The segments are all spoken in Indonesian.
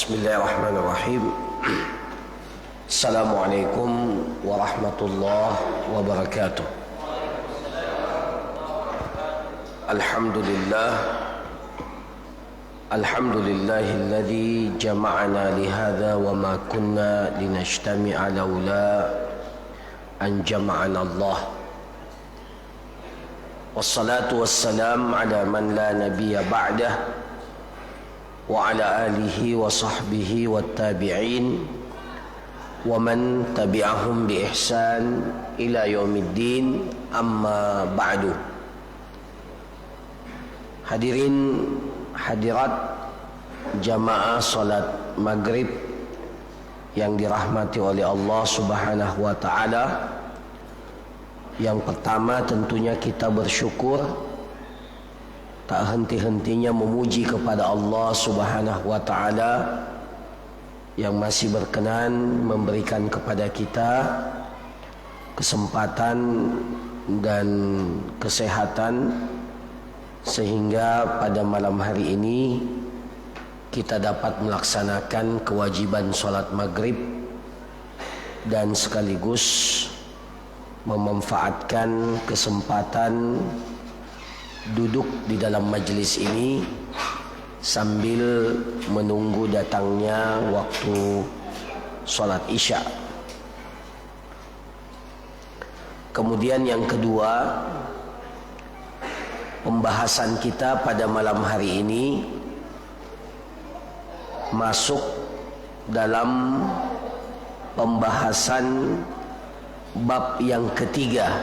Bismillahirrahmanirrahim. Assalamualaikum warahmatullahi wabarakatuh. Alhamdulillahilladzi jama'ana lihadza wa ma kunna linajtami'a laula an jama'ana Allah. Wassalatu wassalam ala man la nabiyya ba'dah wa ala alihi wa sahbihi wa tabi'in wa man tabi'ahum bi ihsan ila yaumiddin, amma ba'du. Hadirin hadirat jamaah salat maghrib yang dirahmati oleh Allah Subhanahu wa ta'ala. Yang pertama tentunya kita bersyukur, tak henti-hentinya memuji kepada Allah Subhanahu wa ta'ala yang masih berkenan memberikan kepada kita kesempatan dan kesehatan sehingga pada malam hari ini kita dapat melaksanakan kewajiban sholat maghrib dan sekaligus memanfaatkan kesempatan duduk di dalam majlis ini sambil menunggu datangnya waktu sholat isya. Kemudian yang kedua, pembahasan kita pada malam hari ini masuk dalam pembahasan bab yang ketiga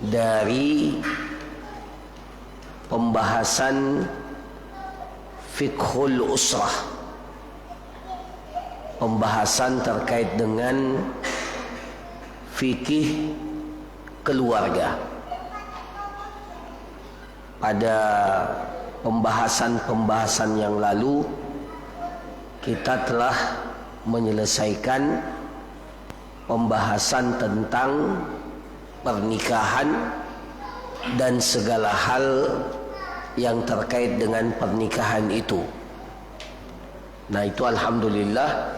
dari pembahasan fiqhul usrah, pembahasan terkait dengan fikih keluarga. Pada pembahasan-pembahasan yang lalu kita telah menyelesaikan pembahasan tentang pernikahan dan segala hal yang terkait dengan pernikahan itu. Nah, itu alhamdulillah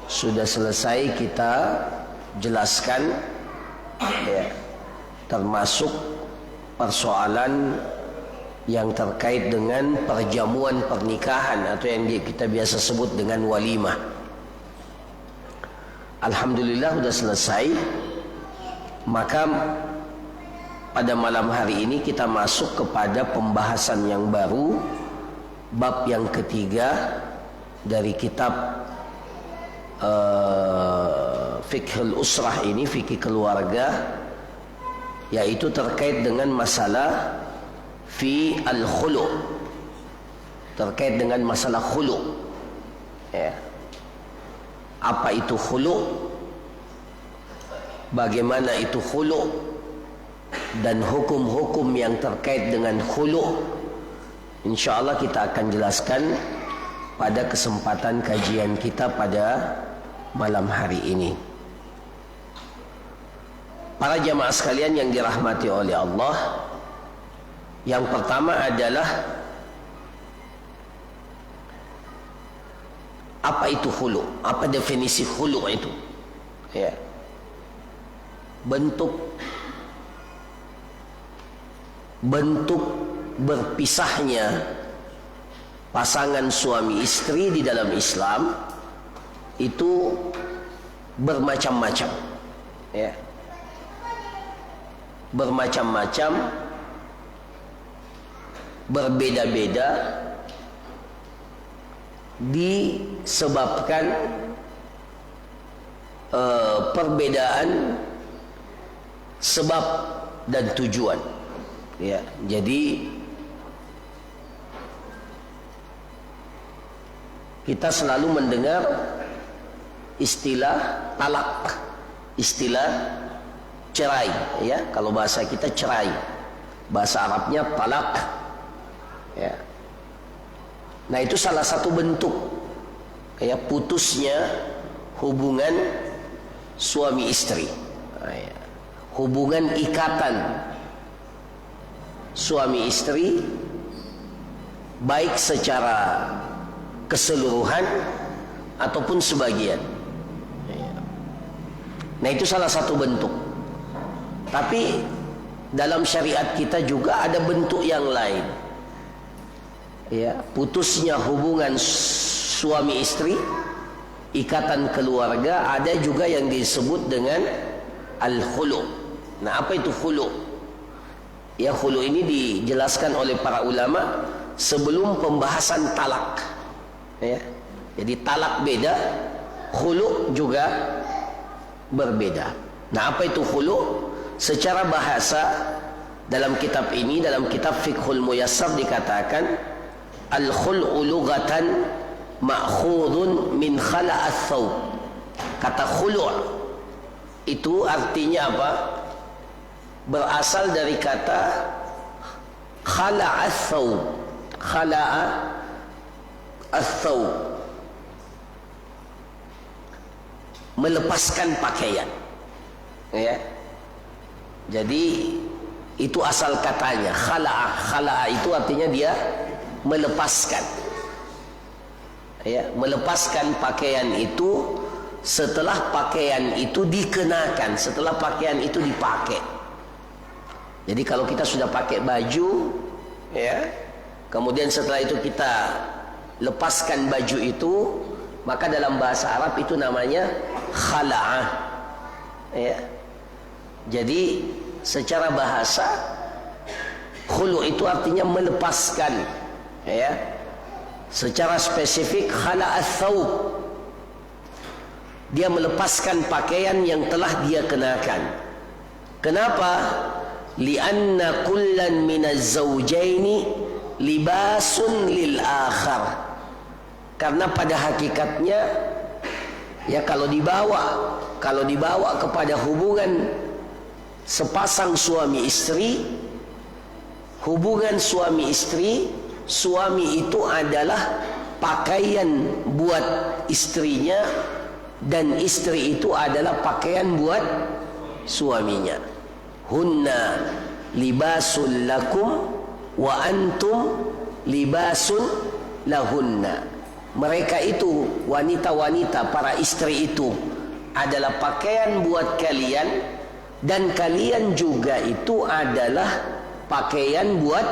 sudah selesai kita jelaskan, ya, termasuk persoalan yang terkait dengan perjamuan pernikahan atau yang kita biasa sebut dengan walimah. Alhamdulillah sudah selesai. Maka pada malam hari ini kita masuk kepada pembahasan yang baru, bab yang ketiga dari kitab Fiqhul Usrah ini, fikih keluarga, yaitu terkait dengan masalah fi al-khulu', terkait dengan masalah khulu', ya. Apa itu khulu', bagaimana itu khulu', dan hukum-hukum yang terkait dengan khulu', insyaallah kita akan jelaskan pada kesempatan kajian kita pada malam hari ini. Para jamaah sekalian yang dirahmati oleh Allah, yang pertama adalah apa itu khulu'? Apa definisi khulu' itu? Ya. Bentuk berpisahnya pasangan suami istri di dalam Islam itu bermacam-macam, ya. Bermacam-macam, berbeda-beda, disebabkan perbedaan sebab dan tujuan, ya. Jadi kita selalu mendengar istilah talak, istilah cerai, ya. Kalau bahasa kita cerai, bahasa Arabnya talak, ya. Nah, itu salah satu bentuk kayak putusnya hubungan suami istri, hubungan ikatan suami istri, baik secara keseluruhan ataupun sebagian. Nah, itu salah satu bentuk. Tapi dalam syariat kita juga ada bentuk yang lain. Ya, putusnya hubungan suami istri, ikatan keluarga, ada juga yang disebut dengan al-khulu. Nah, apa itu khulu? Ya, khulu ini dijelaskan oleh para ulama sebelum pembahasan talak. Ya. Jadi talak beda, khulu juga berbeda. Nah, apa itu khulu? Secara bahasa dalam kitab ini, dalam kitab Fiqhul Muyassar dikatakan al-khul'u lughatan ma'khudun min khala'ath thawb. Kata khulu' itu artinya apa? Berasal dari kata khala'ath thawb. Khala'ath thawb, melepaskan pakaian. Ya. Jadi itu asal katanya. Khala'a itu artinya dia melepaskan. Ya, melepaskan pakaian itu setelah pakaian itu dikenakan, setelah pakaian itu dipakai. Jadi kalau kita sudah pakai baju, ya, kemudian setelah itu kita lepaskan baju itu, maka dalam bahasa Arab itu namanya khala'ah. Ya. Jadi secara bahasa khulu itu artinya melepaskan. Ya. Secara spesifik khala'ath thawb, dia melepaskan pakaian yang telah dia kenakan. Kenapa? Lianna kullan minaz zawjaini libasun lil akhar. Karena pada hakikatnya, ya, kalau dibawa kepada hubungan sepasang suami istri, hubungan suami istri, suami itu adalah pakaian buat istrinya dan istri itu adalah pakaian buat suaminya. Hunna libasul lakum wa antum libasun lahunna. Mereka itu, wanita-wanita, para istri itu adalah pakaian buat kalian, dan kalian juga itu adalah pakaian buat,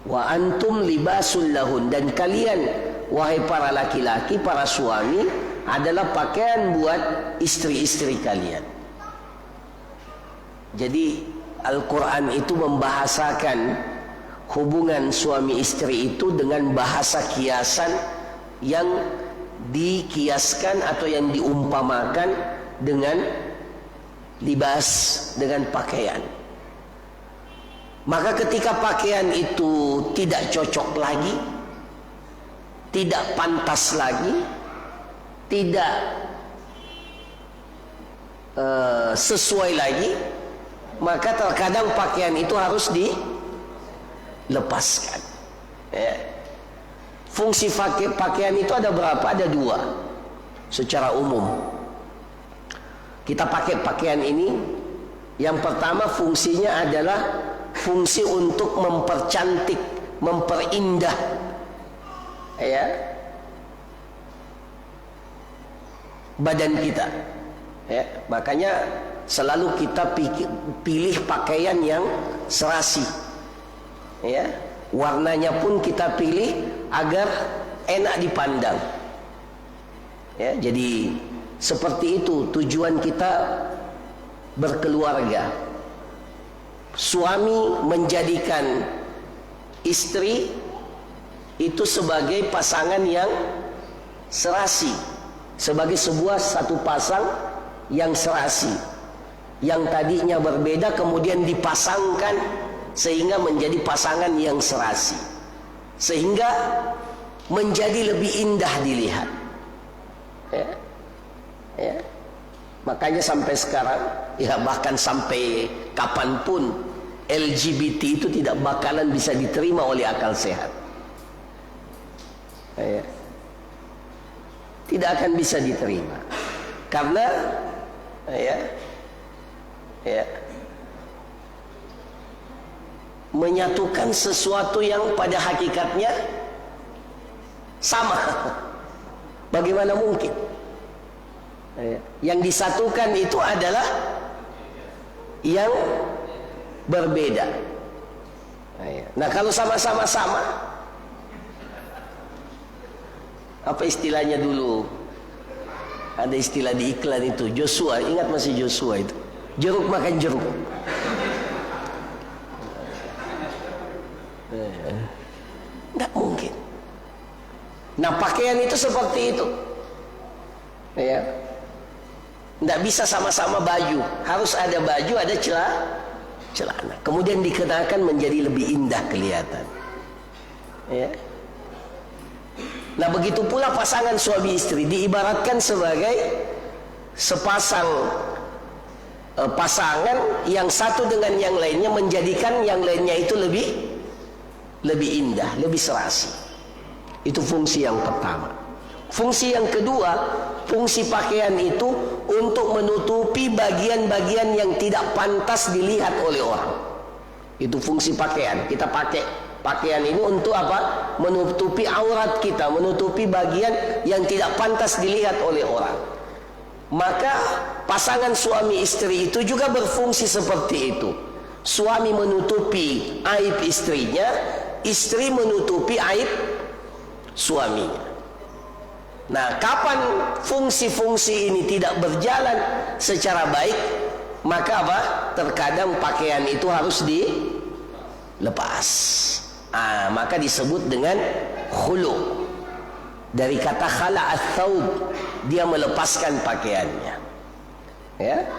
wa antum libasul lahun, dan kalian wahai para laki-laki, para suami, adalah pakaian buat istri-istri kalian. Jadi Al-Quran itu membahasakan hubungan suami istri itu dengan bahasa kiasan yang dikiaskan atau yang diumpamakan dengan libas, dengan pakaian. Maka ketika pakaian itu tidak cocok lagi, tidak pantas lagi, tidak sesuai lagi, maka terkadang pakaian itu harus dilepaskan. Ya. Fungsi pakaian itu ada berapa? Ada dua secara umum. Kita pakai pakaian ini, yang pertama fungsinya adalah fungsi untuk mempercantik, memperindah, ya, badan kita. Ya, makanya selalu kita pilih pakaian yang serasi. Ya, warnanya pun kita pilih agar enak dipandang. Ya, jadi seperti itu tujuan kita berkeluarga. Suami menjadikan istri itu sebagai pasangan yang serasi, sebagai satu pasang yang serasi, yang tadinya berbeda kemudian dipasangkan sehingga menjadi pasangan yang serasi, sehingga menjadi lebih indah dilihat. Ya. Ya. Makanya sampai sekarang, ya bahkan sampai kapanpun, LGBT itu tidak bakalan bisa diterima oleh akal sehat. Ya. Tidak akan bisa diterima karena menyatukan sesuatu yang pada hakikatnya Sama. Bagaimana mungkin? Yang disatukan itu adalah yang berbeda. Nah, kalau sama-sama sama, apa istilahnya dulu? Ada istilah di iklan itu, Joshua, ingat masih Joshua itu? Jeruk makan jeruk. Tidak mungkin. Nah, pakaian itu seperti itu. Ya. Tidak bisa sama-sama baju. Harus ada baju, ada celana. Kemudian dikenakan menjadi lebih indah kelihatan. Ya. Nah, begitu pula pasangan suami istri diibaratkan sebagai sepasang pasangan yang satu dengan yang lainnya, menjadikan yang lainnya itu lebih indah, lebih serasi. Itu fungsi yang pertama. Fungsi yang kedua, fungsi pakaian itu untuk menutupi bagian-bagian yang tidak pantas dilihat oleh orang. Itu fungsi pakaian. Kita pakai pakaian ini untuk apa? Menutupi aurat kita, menutupi bagian yang tidak pantas dilihat oleh orang. Maka pasangan suami istri itu juga berfungsi seperti itu. Suami menutupi aib istrinya, istri menutupi aib suaminya. Nah, kapan fungsi-fungsi ini tidak berjalan secara baik, maka apa? Terkadang pakaian itu harus dilepas. Maka disebut dengan khulu. Dari kata khala ats-tsaub, dia melepaskan pakaiannya. Ya.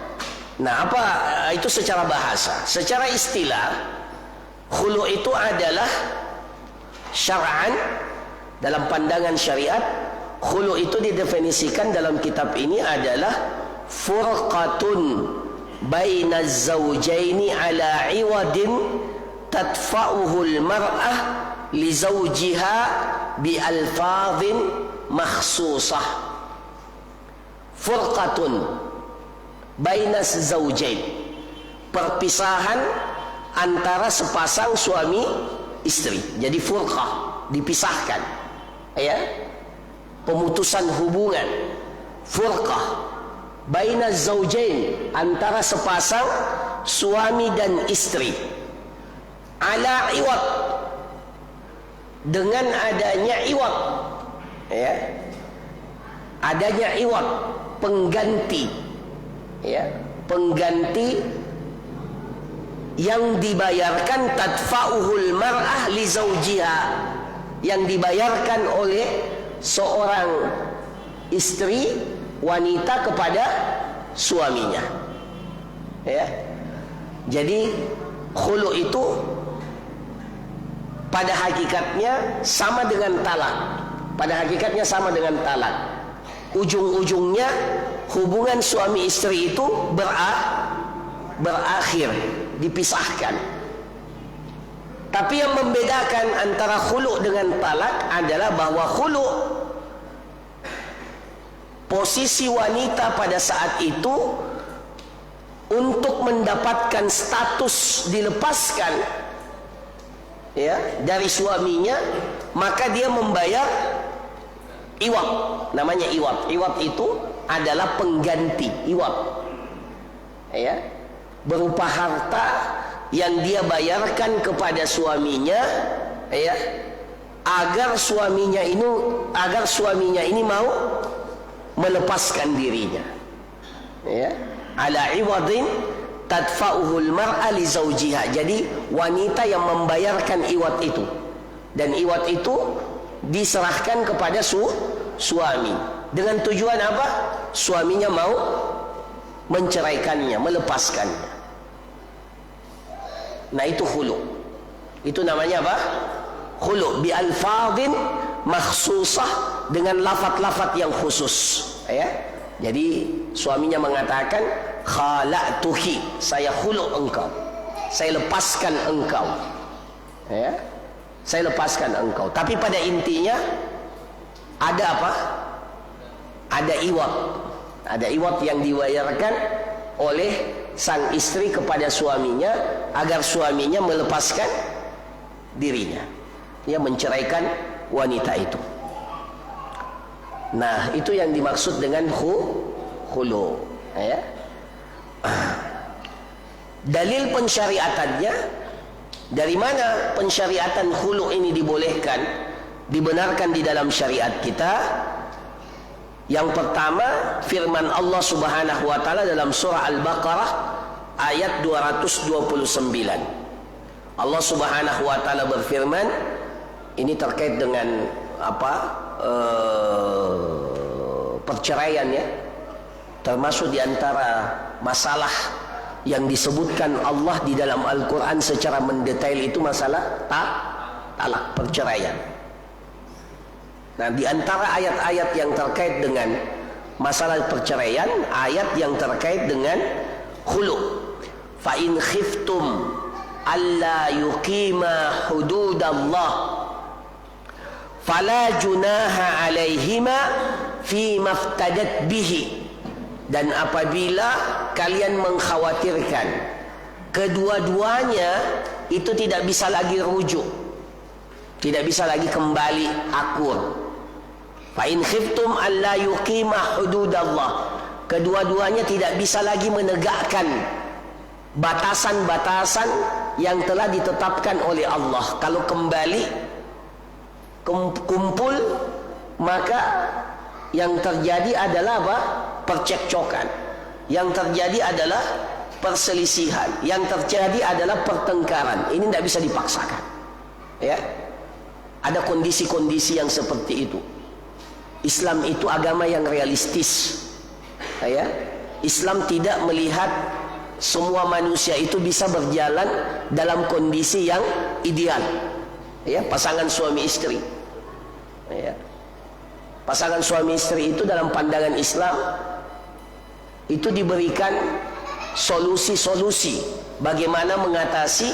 Nah, apa itu secara bahasa? Secara istilah, khulu itu adalah syar'an, dalam pandangan syariat, khulu itu didefinisikan dalam kitab ini adalah furqatun bainaz zawjaini ala iwadin tadfa'uhu al-mar'ah li zawjiha bi alfadhin makhsusah. Furqatun bainaz zawjain, perpisahan antara sepasang suami istri. Jadi furqah, dipisahkan, ya, pemutusan hubungan. Furqah bainaz zawjain, antara sepasang suami dan istri, ala iwad, dengan adanya iwad, ya, adanya iwad, pengganti, ya, pengganti yang dibayarkan, tadfa'uhul mar'ah li zawjiha, yang dibayarkan oleh seorang istri wanita kepada suaminya, ya. Jadi khulu itu pada hakikatnya sama dengan talak. Pada hakikatnya sama dengan talak. Ujung-ujungnya hubungan suami istri itu berakhir, dipisahkan. Tapi yang membedakan antara khulu dengan talak adalah bahwa khulu, posisi wanita pada saat itu untuk mendapatkan status dilepaskan, ya, dari suaminya, maka dia membayar iwad, namanya iwad. Iwad itu adalah pengganti, iwad, ya, berupa harta yang dia bayarkan kepada suaminya, ya, agar suaminya ini mau melepaskan dirinya, ya, ala iwadin tadfa'uhul mar'a li zawjiha. Jadi wanita yang membayarkan iwad itu, dan iwad itu diserahkan kepada suami dengan tujuan apa? Suaminya mau menceraikannya, melepaskannya. Nah, itu khulu. Itu namanya apa? Khulu bi alfadhin makhsusah, dengan lafaz-lafaz yang khusus, ya. Jadi suaminya mengatakan khala'tuki, saya khulu engkau, saya lepaskan engkau, ya, saya lepaskan engkau. Tapi pada intinya ada apa? Ada iwad. Ada iwad yang dibayarkan oleh sang istri kepada suaminya agar suaminya melepaskan dirinya, ya, menceraikan wanita itu. Nah, itu yang dimaksud dengan khulu. Ya. Dalil pensyariatannya, dari mana pensyariatan khulu ini dibolehkan, dibenarkan di dalam syariat kita? Yang pertama, firman Allah Subhanahu wa taala dalam surah Al-Baqarah ayat 229. Allah Subhanahu wa taala berfirman, ini terkait dengan perceraian ya, termasuk diantara masalah yang disebutkan Allah di dalam Al-Quran secara mendetail itu masalah talak, perceraian. Nah, di antara ayat-ayat yang terkait dengan masalah perceraian, ayat yang terkait dengan khulu. Fa in khiftum alla yuqima hududallah fala junaha alaihima fi maftadat bihi. Dan apabila kalian mengkhawatirkan kedua-duanya itu tidak bisa lagi rujuk, tidak bisa lagi kembali akur. Fa in khiftum alla yuqima hududallah, kedua-duanya tidak bisa lagi menegakkan batasan-batasan yang telah ditetapkan oleh Allah. Kalau kembali kumpul, maka yang terjadi adalah apa? Percekcokan. Yang terjadi adalah perselisihan. Yang terjadi adalah pertengkaran. Ini tidak bisa dipaksakan. Ya, ada kondisi-kondisi yang seperti itu. Islam itu agama yang realistis. Ya, Islam tidak melihat semua manusia itu bisa berjalan dalam kondisi yang ideal. Ya, pasangan suami istri. Ya. Pasangan suami istri itu dalam pandangan Islam itu diberikan solusi-solusi bagaimana mengatasi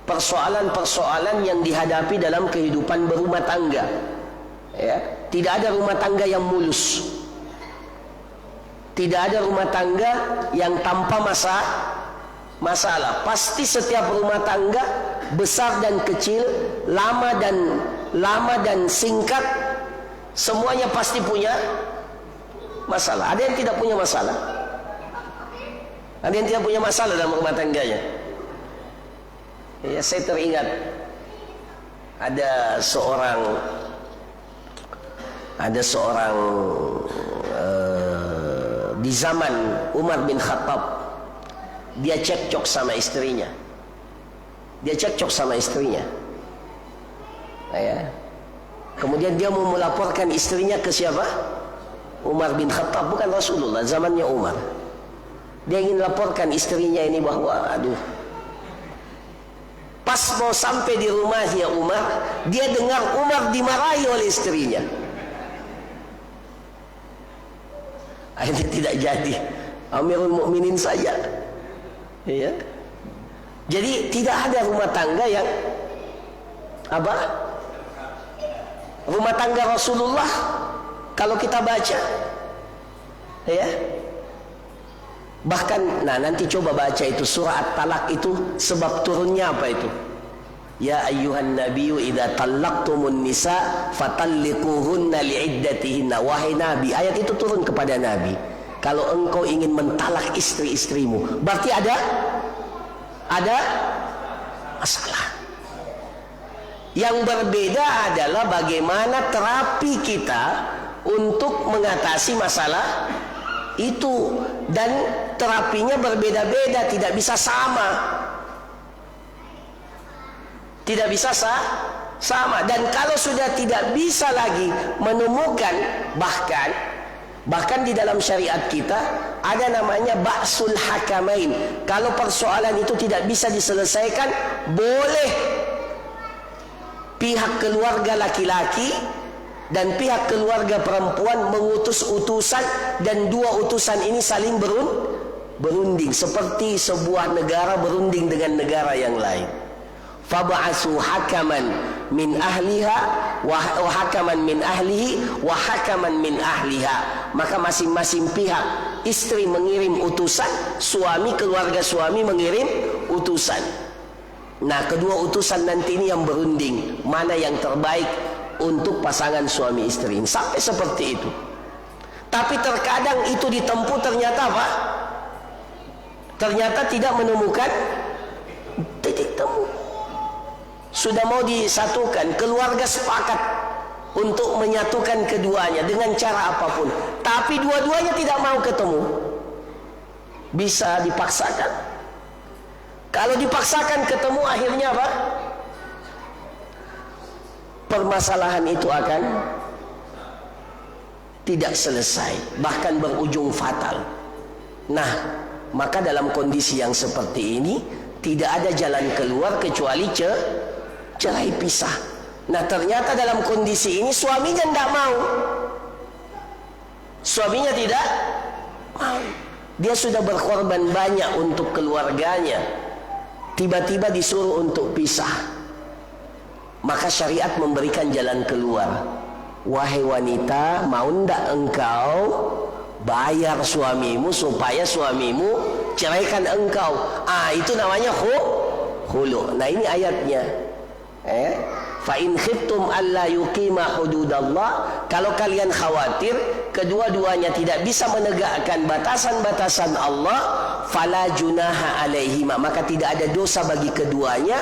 persoalan-persoalan yang dihadapi dalam kehidupan berumah tangga. Ya, tidak ada rumah tangga yang mulus. Tidak ada rumah tangga yang tanpa masalah. Pasti setiap rumah tangga besar dan kecil, lama dan singkat, semuanya pasti punya masalah. Ada yang tidak punya masalah? Ada yang tidak punya masalah dalam rumah tangganya? Ya, saya teringat ada seorang di zaman Umar bin Khattab, dia cekcok sama istrinya. Ya. Kemudian dia mau melaporkan istrinya ke siapa? Umar bin Khattab, bukan Rasulullah, zamannya Umar. Dia ingin laporkan istrinya ini bahwa pas mau sampai di rumahnya Umar, dia dengar Umar dimarahi oleh istrinya. Akhirnya tidak jadi, Amirul Mukminin saja. Ya. Jadi tidak ada rumah tangga yang rumah tangga Rasulullah kalau kita baca, ya. Bahkan, nanti coba baca itu surah At-Talaq itu sebab turunnya apa itu? Ya ayyuhan nabiyyu idza talaqtumun nisa fatalliquhunna li'iddatihinna. Wahai Nabi, ayat itu turun kepada Nabi. Kalau engkau ingin mentalak istri-istrimu, berarti ada masalah. Yang berbeda adalah bagaimana terapi kita untuk mengatasi masalah itu, dan terapinya berbeda-beda, tidak bisa sama. Tidak bisa sama. Dan kalau sudah tidak bisa lagi menemukan, bahkan di dalam syariat kita ada namanya ba'sul hakamain. Kalau persoalan itu tidak bisa diselesaikan, boleh pihak keluarga laki-laki dan pihak keluarga perempuan mengutus utusan, dan dua utusan ini saling berunding, seperti sebuah negara berunding dengan negara yang lain. Fab'asu hakaman min ahliha wa hakaman min ahlihi wa hakaman min ahliha. Maka masing-masing pihak, istri mengirim utusan, keluarga suami mengirim utusan. Nah, kedua utusan nanti ini yang berunding, mana yang terbaik untuk pasangan suami istri ini. Sampai seperti itu. Tapi terkadang itu ditempuh, ternyata apa? Ternyata tidak menemukan titik temu. Sudah mau disatukan, keluarga sepakat untuk menyatukan keduanya dengan cara apapun, tapi dua-duanya tidak mau ketemu. Bisa dipaksakan. Kalau dipaksakan ketemu, akhirnya apa? Permasalahan itu akan tidak selesai, bahkan berujung fatal. Nah, maka dalam kondisi yang seperti ini tidak ada jalan keluar kecuali cerai pisah. Nah, ternyata dalam kondisi ini suaminya tidak mau. Suaminya tidak mau. Dia sudah berkorban banyak untuk keluarganya, tiba-tiba disuruh untuk pisah. Maka syariat memberikan jalan keluar. Wahai wanita, mau ndak engkau bayar suamimu supaya suamimu ceraikan engkau? Itu namanya khulu. Nah, ini ayatnya. Fa in khiftum alla yuqima hududallah, kalau kalian khawatir kedua-duanya tidak bisa menegakkan batasan-batasan Allah, fala junaha alaihima, maka tidak ada dosa bagi keduanya,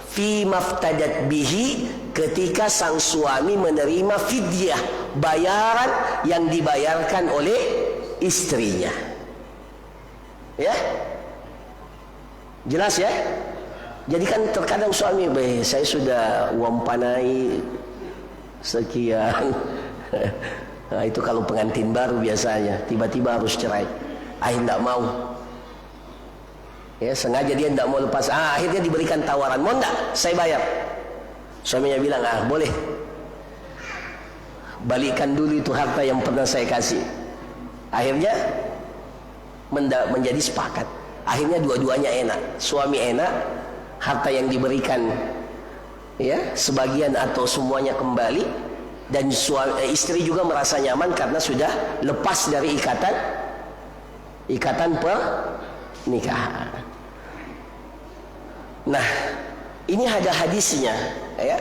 fi maftadat bihi, ketika sang suami menerima fidyah, bayaran yang dibayarkan oleh istrinya. Ya, jelas ya. Jadi kan terkadang suami, saya sudah wampanai sekian. Nah, itu kalau pengantin baru biasanya, tiba-tiba harus cerai. Tidak mau. Ya, sengaja dia tidak mau lepas. Akhirnya diberikan tawaran, mau enggak saya bayar? Suaminya bilang, boleh. Balikan dulu itu harta yang pernah saya kasih. Akhirnya menjadi sepakat. Akhirnya dua-duanya enak. Suami enak, harta yang diberikan ya sebagian atau semuanya kembali, dan istri juga merasa nyaman karena sudah lepas dari ikatan pernikahan. Nah, ini ada hadisnya ya.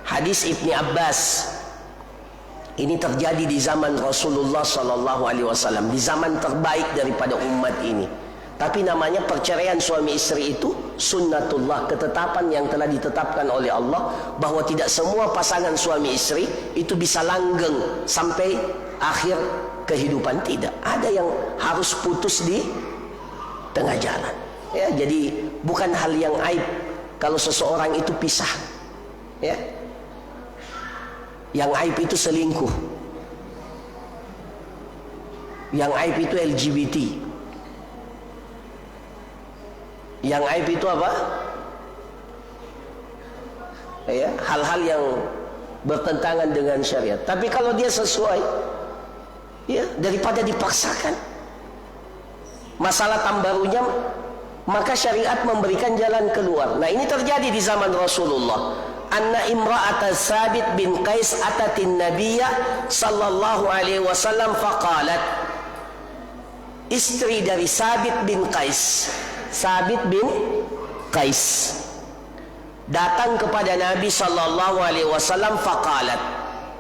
Hadis Ibni Abbas. Ini terjadi di zaman Rasulullah SAW, di zaman terbaik daripada umat ini. Tapi namanya perceraian suami istri itu sunnatullah, ketetapan yang telah ditetapkan oleh Allah, bahwa tidak semua pasangan suami istri itu bisa langgeng sampai akhir kehidupan. Tidak, ada yang harus putus di tengah jalan. Ya, jadi bukan hal yang aib kalau seseorang itu pisah. Ya, yang aib itu selingkuh, yang aib itu LGBT. Yang aib itu apa? Ya, hal-hal yang bertentangan dengan syariat. Tapi kalau dia sesuai, ya, daripada dipaksakan masalah tambarunya, maka syariat memberikan jalan keluar. Nah, ini terjadi di zaman Rasulullah. Anna imra'ata Sabit bin Qais atatin Nabiyya sallallahu alaihi wasallam faqalat, istri dari Sabit bin Qais, Sabit bin Qais datang kepada Nabi sallallahu alaihi wasallam faqalat.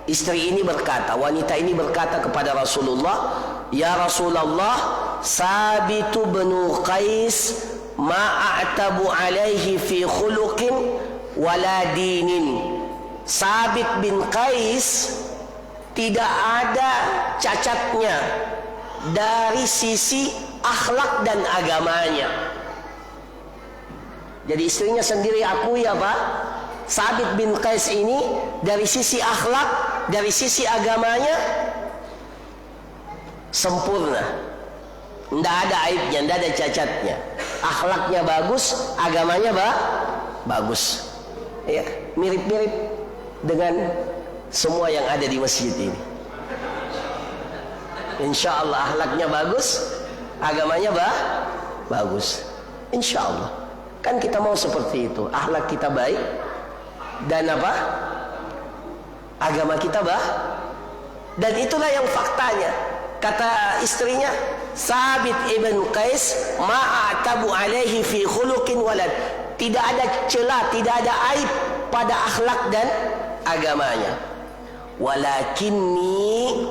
Istri ini berkata, wanita ini berkata kepada Rasulullah, ya Rasulullah, Sabit bin Qais ma a'tabu alaihi fi khuluqin wala dinin. Sabit bin Qais tidak ada cacatnya dari sisi akhlak dan agamanya. Jadi istrinya sendiri akui apa? Sabit bin Qais ini dari sisi akhlak, dari sisi agamanya sempurna. Tidak ada aibnya, tidak ada cacatnya. Akhlaknya bagus, agamanya bagus. Ya, mirip-mirip dengan semua yang ada di masjid ini. Insya Allah akhlaknya bagus, agamanya bagus. Insya Allah. Kan kita mau seperti itu, akhlak kita baik dan apa? Agama kita dan itulah yang faktanya. Kata istrinya, Sabit ibn Qais ma'atabu alaihi fi khuluqin walad. Tidak ada celah, tidak ada aib pada akhlak dan agamanya. walakinni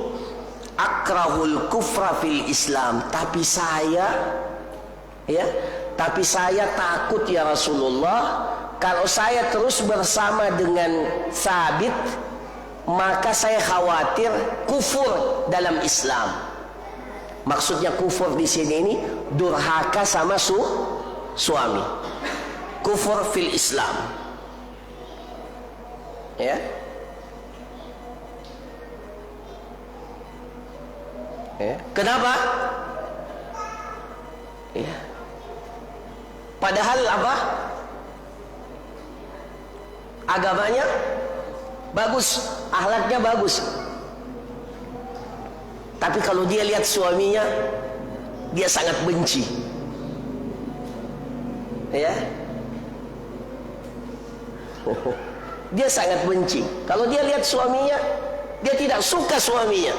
akrahul kufra fil Islam. Tapi saya takut ya Rasulullah, kalau saya terus bersama dengan Sabit, maka saya khawatir kufur dalam Islam. Maksudnya kufur di sini ini durhaka sama suami. Kufur fil Islam. Ya. Kenapa? Ya. Padahal apa? Agamanya bagus, akhlaknya bagus. Tapi kalau dia lihat suaminya, dia sangat benci. Ya. Dia sangat benci. Kalau dia lihat suaminya, dia tidak suka suaminya.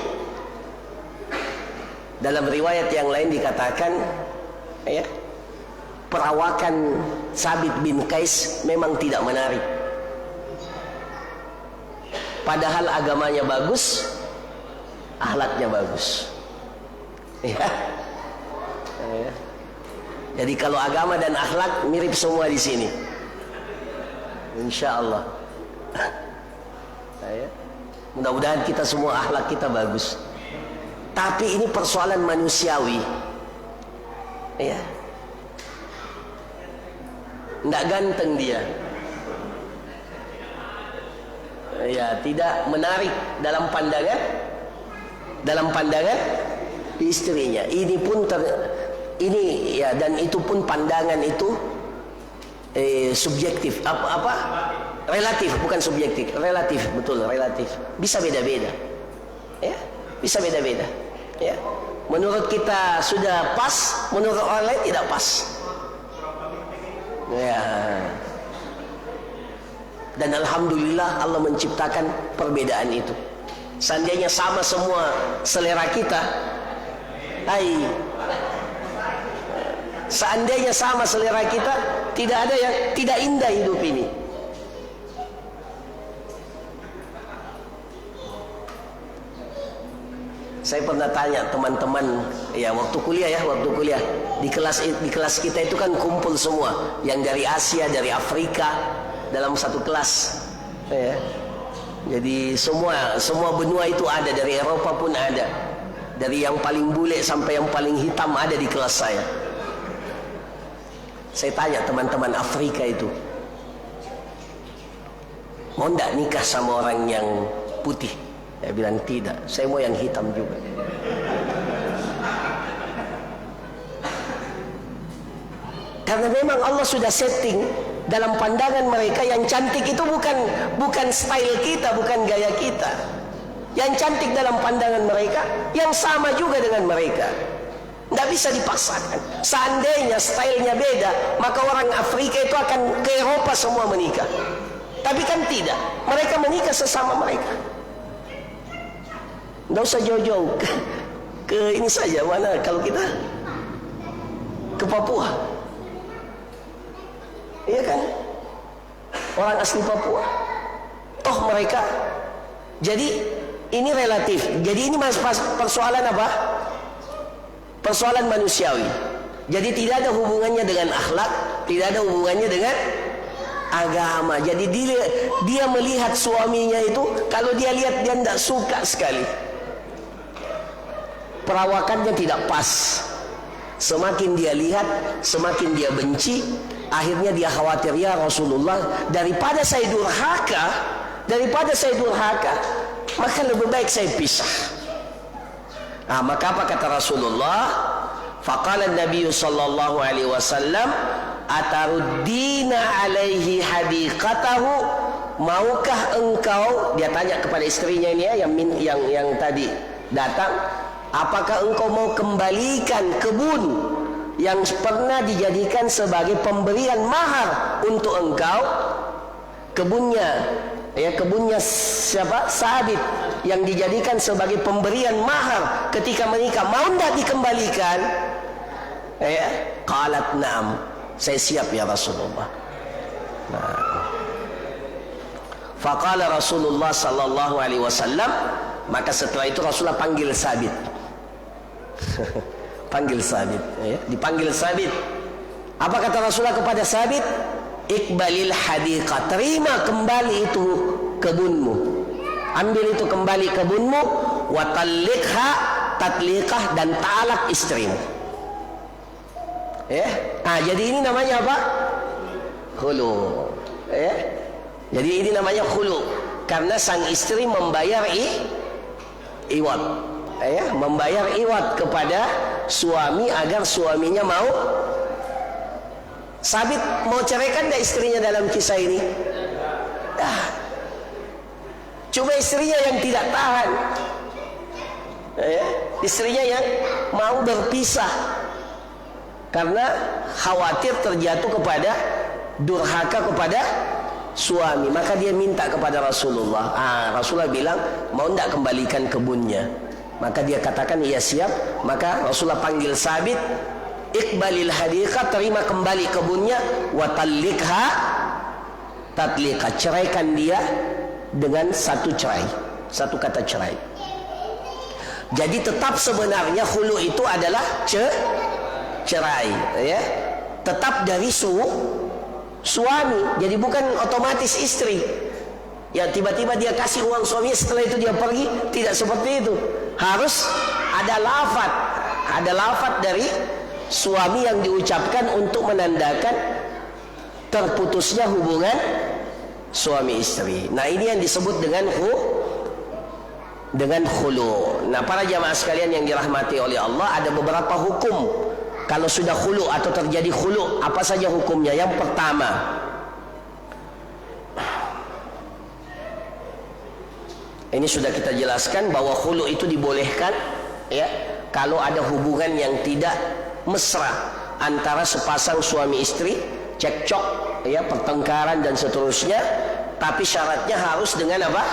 Dalam riwayat yang lain dikatakan, ya, perawakan Sabit bin Qais memang tidak menarik. Padahal agamanya bagus, akhlaknya bagus. Ya. Ya. Jadi kalau agama dan akhlak mirip semua di sini. Insya Allah. Ya. Mudah-mudahan kita semua akhlak kita bagus. Tapi ini persoalan manusiawi. Ya. Tidak ganteng dia. Ya, tidak menarik dalam pandangan istrinya. Ini pun ini ya, dan itu pun pandangan itu subjektif. Apa? Relatif, bukan subjektif. Relatif, betul, relatif. Bisa beda-beda. Ya, bisa beda-beda. Ya. Menurut kita sudah pas, menurut orang lain tidak pas. Ya. Dan alhamdulillah Allah menciptakan perbedaan itu. Seandainya sama semua selera kita, seandainya sama selera kita, tidak ada yang tidak indah hidup ini. Saya pernah tanya teman-teman, ya waktu kuliah di kelas kita itu kan kumpul semua, yang dari Asia, dari Afrika dalam satu kelas. Ya. Jadi semua benua itu ada, dari Eropa pun ada, dari yang paling bule sampai yang paling hitam ada di kelas saya. Saya tanya teman-teman Afrika itu, mau ndak nikah sama orang yang putih? Saya bilang tidak, saya mau yang hitam juga. Karena memang Allah sudah setting dalam pandangan mereka, yang cantik itu bukan style kita, bukan gaya kita. Yang cantik dalam pandangan mereka, yang sama juga dengan mereka. Tidak bisa dipaksakan. Seandainya stylenya beda, maka orang Afrika itu akan ke Eropa semua menikah. Tapi kan tidak, mereka menikah sesama mereka. Tidak usah jauh-jauh ke ini saja, mana kalau kita ke Papua, iya kan, orang asli Papua, toh mereka. Jadi ini relatif. Jadi ini persoalan apa? Persoalan manusiawi. Jadi tidak ada hubungannya dengan akhlak, tidak ada hubungannya dengan agama. Jadi dia melihat suaminya itu, kalau dia lihat dia tidak suka sekali, perawakannya tidak pas. Semakin dia lihat, semakin dia benci. Akhirnya dia khawatir, ya Rasulullah, daripada saya durhaka, maka lebih baik saya pisah. Maka apa kata Rasulullah? Faqala Nabi sallallahu alaihi wasallam, ataruddina alaihi hadiqatahu, maukah engkau, dia tanya kepada istrinya ini ya, yang tadi datang, apakah engkau mau kembalikan kebun yang pernah dijadikan sebagai pemberian mahar untuk engkau? Kebunnya siapa? Sabit, yang dijadikan sebagai pemberian mahar ketika menikah, mau tidak dikembalikan? Qalat na'am, saya siap ya Rasulullah. Faqala Rasulullah sallallahu alaihi wasallam, maka setelah itu Rasulullah panggil Sabit. Panggil Sabit, ya. Dipanggil Sabit. Apa kata Rasulullah kepada Sabit? Iqbalil hadiqah, terima kembali itu kebunmu. Ambil itu kembali kebunmu, wa talliqha tatliqah, dan talak istrimu. Ya. Nah, jadi ini namanya apa? Khulu. Ya. Jadi ini namanya khulu, karena sang istri membayar iwad, ya, membayar iwad kepada suami agar suaminya mau. Sabit mau ceraikan tidak istrinya dalam kisah ini? Cuma istrinya yang tidak tahan, ya, istrinya yang mau berpisah karena khawatir terjatuh kepada durhaka kepada suami. Maka dia minta kepada Rasulullah. Rasulullah bilang, mau tidak kembalikan kebunnya? Maka dia katakan, iya siap. Maka Rasulullah panggil Sabit, iqbalil hadiqah, terima kembali kebunnya, wa talliqha tatliqah, ceraikan dia dengan satu cerai, satu kata cerai. Jadi tetap sebenarnya khulu itu adalah cerai, ya, tetap dari suami. Jadi bukan otomatis istri. Ya tiba-tiba dia kasih uang suaminya, setelah itu dia pergi. Tidak seperti itu. Harus ada lafaz dari suami yang diucapkan untuk menandakan terputusnya hubungan suami istri. Nah, ini yang disebut dengan khulu. Nah, para jamaah sekalian yang dirahmati oleh Allah, ada beberapa hukum kalau sudah khulu atau terjadi khulu. Apa saja hukumnya? Yang pertama, ini sudah kita jelaskan bahwa khulu itu dibolehkan, ya, kalau ada hubungan yang tidak mesra antara sepasang suami istri, cekcok, ya, pertengkaran dan seterusnya. Tapi syaratnya harus dengan apa?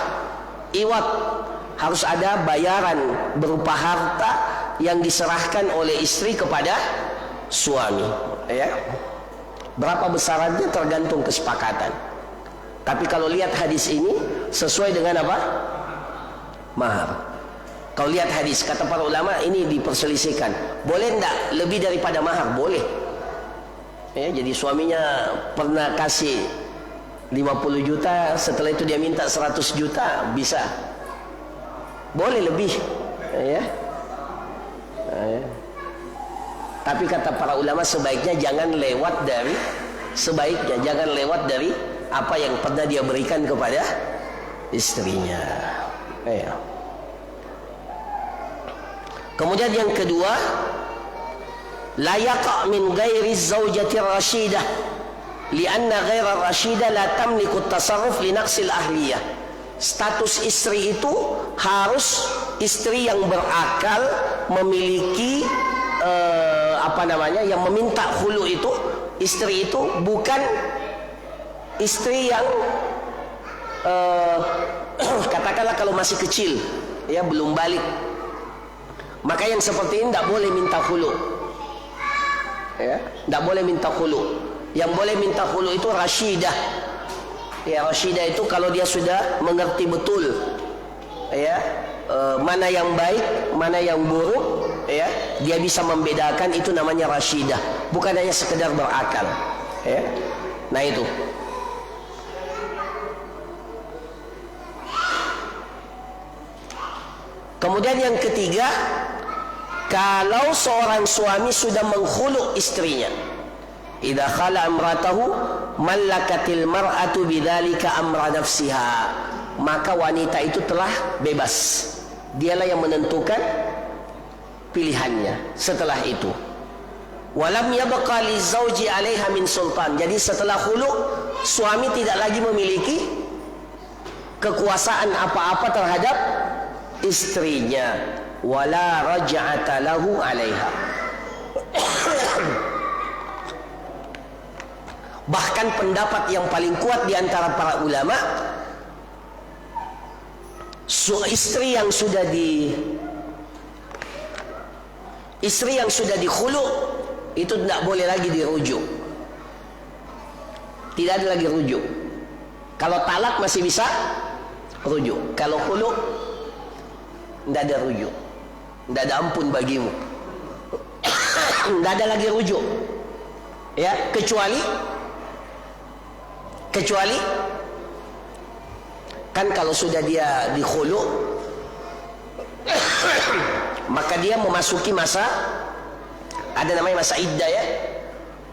Iwad. Harus ada bayaran berupa harta yang diserahkan oleh istri kepada suami, ya. Berapa besarannya tergantung kesepakatan. Tapi kalau lihat hadis ini sesuai dengan apa? Mahar. Kalau lihat hadis, kata para ulama ini diperselisihkan. Boleh enggak lebih daripada mahar? Boleh. Ya, jadi suaminya pernah kasih 50 juta, setelah itu dia minta 100 juta, bisa. Boleh lebih, ya. Tapi kata para ulama sebaiknya jangan lewat dari apa yang pernah dia berikan kepada istrinya. Ya. Kemudian yang kedua, la yaqa min ghairi zaujati rasyidah, lianna ghaira rasyidah la tamliku at-tasarruf li naqsil ahliyah. Status istri itu harus istri yang berakal, memiliki yang meminta khulu itu, istri itu bukan istri yang katakanlah kalau masih kecil, ya, belum balik. Maka yang seperti ini tidak boleh minta khulu, ya, tidak boleh minta khulu. Yang boleh minta khulu itu rasyidah. Ya, rasyidah itu kalau dia sudah mengerti betul, ya, mana yang baik, mana yang buruk, ya, dia bisa membedakan, itu namanya rasyidah. Bukan hanya sekedar berakal, ya. Nah itu. Kemudian yang ketiga, kalau seorang suami sudah mengkhulu istrinya, idza khala amratahu mallakatil mar'atu bidzalika amra nafsiha, maka wanita itu telah bebas. Dialah yang menentukan pilihannya setelah itu. Walam yabqa lizauji 'alaiha min sultan. Jadi setelah khulu, suami tidak lagi memiliki kekuasaan apa-apa terhadap istrinya. Wala raj'ata lahu 'alaiha. Bahkan pendapat yang paling kuat di antara para ulama, istri yang sudah dikhulu itu tidak boleh lagi dirujuk. Tidak ada lagi rujuk. Kalau talak masih bisa rujuk. Kalau khulu tidak ada rujuk, tidak ada ampun bagimu, tidak ada lagi rujuk. Ya, kecuali kan kalau sudah dia di khulu maka dia memasuki masa, ada namanya masa iddah ya.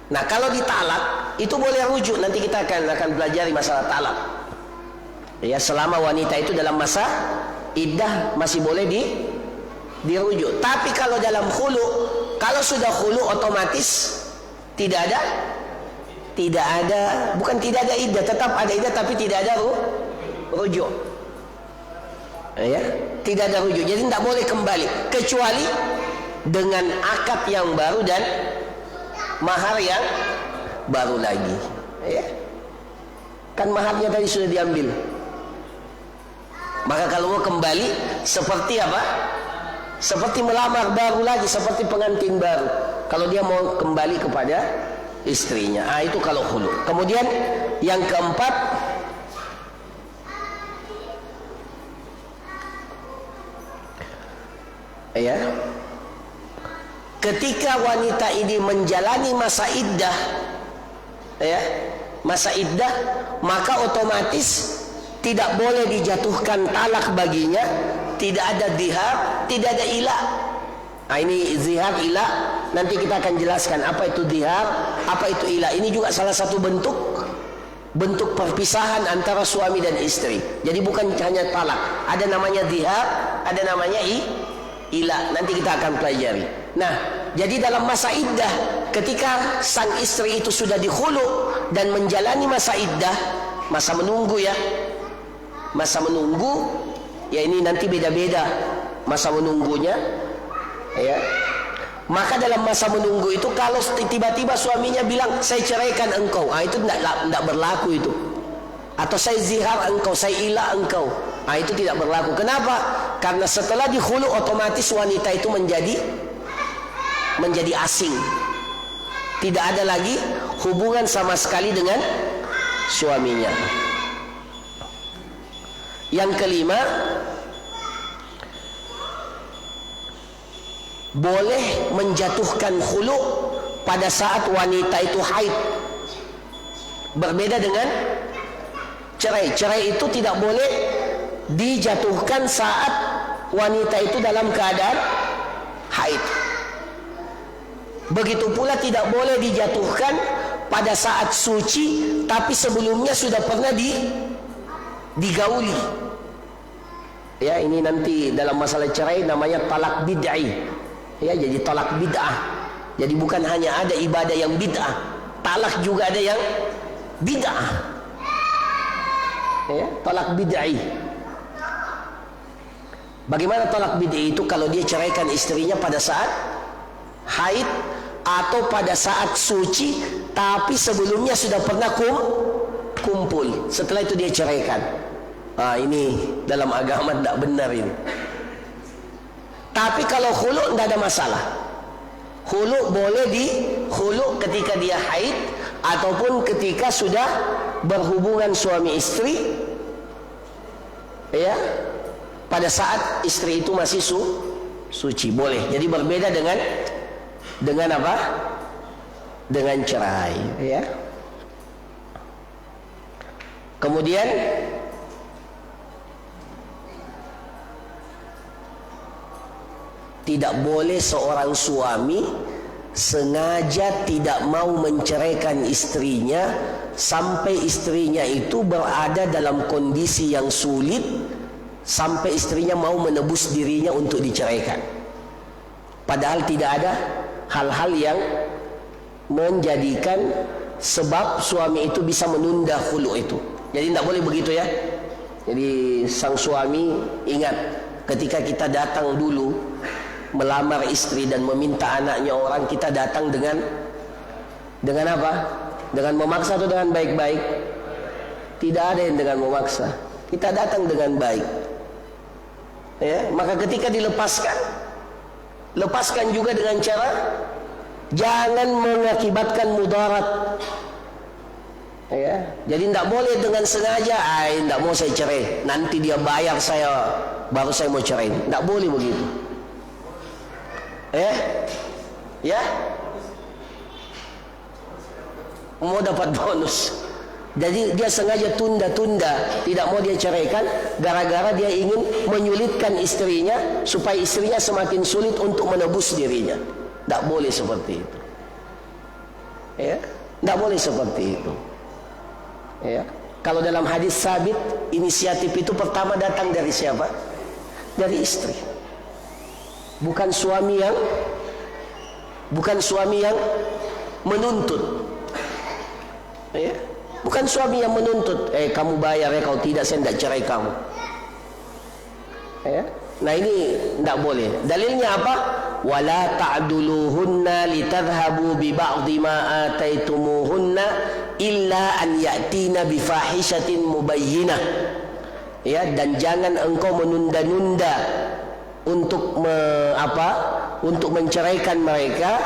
Nah, kalau ditalak itu boleh rujuk. Nanti kita akan pelajari masalah talak. Ya, selama wanita itu dalam masa iddah masih boleh dirujuk. Tapi kalau dalam khulu, kalau sudah khulu otomatis tidak ada, bukan tidak ada iddah, tetap ada iddah tapi tidak ada rujuk. Ya, tidak ada rujuk. Jadi tidak boleh kembali kecuali dengan akad yang baru dan mahar yang baru lagi. Ya. Kan maharnya tadi sudah diambil. Maka kalau mau kembali seperti apa? Seperti melamar baru lagi, seperti pengantin baru. Kalau dia mau kembali kepada istrinya, itu kalau khulu. Kemudian yang keempat, ya, ketika wanita ini menjalani masa iddah, ya, masa iddah, maka otomatis tidak boleh dijatuhkan talak baginya, tidak ada dihar, tidak ada ilah. Nah, ini zihar, ilah, nanti kita akan jelaskan apa itu dihar, apa itu ilah. Ini juga salah satu bentuk perpisahan antara suami dan istri. Jadi bukan hanya talak, ada namanya dihar, ada namanya ilah. Nanti kita akan pelajari. Nah, jadi dalam masa iddah, ketika sang istri itu sudah dikhulu dan menjalani masa iddah, masa menunggu ya, masa menunggu ya, ini nanti beda-beda masa menunggunya ya. Maka dalam masa menunggu itu kalau tiba-tiba suaminya bilang saya ceraikan engkau, itu tidak berlaku itu. Atau saya zihar engkau, saya ilah engkau, itu tidak berlaku. Kenapa? Karena setelah dikhulu otomatis wanita itu menjadi asing, tidak ada lagi hubungan sama sekali dengan suaminya. Yang kelima, boleh menjatuhkan khulu pada saat wanita itu haid. Berbeda dengan cerai. Cerai itu tidak boleh dijatuhkan saat wanita itu dalam keadaan haid. Begitu pula tidak boleh dijatuhkan pada saat suci tapi sebelumnya sudah pernah digauli. Ya, ini nanti dalam masalah cerai namanya talak bid'ah. Ya, jadi talak bid'ah. Jadi bukan hanya ada ibadah yang bid'ah, talak juga ada yang bid'ah. Ya, talak bid'ah. Bagaimana talak bid'ah itu? Kalau dia ceraikan istrinya pada saat haid atau pada saat suci tapi sebelumnya sudah pernah kumpul, setelah itu dia ceraikan. Ini dalam agama tidak benar ini. Tapi kalau khulu tidak ada masalah. Khulu boleh khulu ketika dia haid ataupun ketika sudah berhubungan suami istri, ya, pada saat istri itu masih suci boleh. Jadi berbeda dengan apa? Dengan cerai, ya. Kemudian tidak boleh seorang suami sengaja tidak mau menceraikan istrinya sampai istrinya itu berada dalam kondisi yang sulit, sampai istrinya mau menebus dirinya untuk diceraikan. Padahal tidak ada hal-hal yang menjadikan sebab suami itu bisa menunda khulu itu. Jadi tidak boleh begitu ya. Jadi sang suami ingat, ketika kita datang dulu melamar istri dan meminta anaknya orang, kita datang dengan apa? Dengan memaksa atau dengan baik-baik? Tidak ada yang dengan memaksa. Kita datang dengan baik. Ya, maka ketika lepaskan juga dengan cara jangan mengakibatkan mudarat. Ya, jadi tidak boleh dengan sengaja, tidak mau saya cerai, nanti dia bayar saya baru saya mau cerai. Tidak boleh begitu. Ya, mau dapat bonus. Jadi dia sengaja tunda-tunda, tidak mau dia ceraikan, gara-gara dia ingin menyulitkan istrinya supaya istrinya semakin sulit untuk menebus dirinya. Tidak boleh seperti itu. Ya, tidak boleh seperti itu. Ya, kalau dalam hadis sabit, inisiatif itu pertama datang dari siapa? Dari istri. Bukan suami yang menuntut. Ya, bukan suami yang menuntut. Kamu bayar ya, kalau tidak saya tidak cerai kamu. Ya. Nah ini tidak boleh. Dalilnya apa? Wala ta'duluhunna litadhhabu bi ba'dhi ma ataitumuhunna illa an ya'tina bi fahishatin mubayyinah. Ya, dan jangan engkau menunda-nunda untuk untuk menceraikan mereka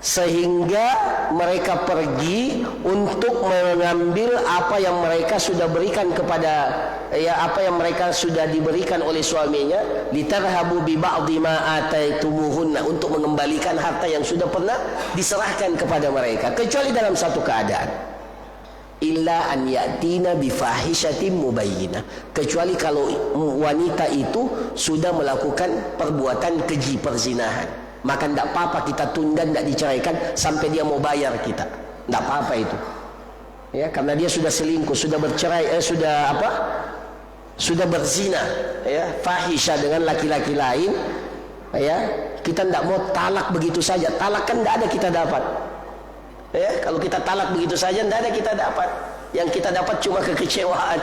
sehingga mereka pergi untuk mengambil apa yang mereka sudah berikan kepada apa yang mereka sudah diberikan oleh suaminya, litarhabu bi ba'dhi ma ataitumuhunna, untuk mengembalikan harta yang sudah pernah diserahkan kepada mereka, kecuali dalam satu keadaan, illa an yatina bi fahishatin mubayyinah, kecuali kalau wanita itu sudah melakukan perbuatan keji, perzinahan, maka tidak apa-apa kita tunda, tidak diceraikan sampai dia mau bayar kita, tidak apa-apa itu. Ya, karena dia sudah selingkuh, sudah bercerai, sudah berzina, ya, fahisha dengan laki-laki lain, ya, kita tidak mau talak begitu saja. Talak kan tidak ada kita dapat. Ya, kalau kita talak begitu saja tidak ada kita dapat. Yang kita dapat cuma kekecewaan,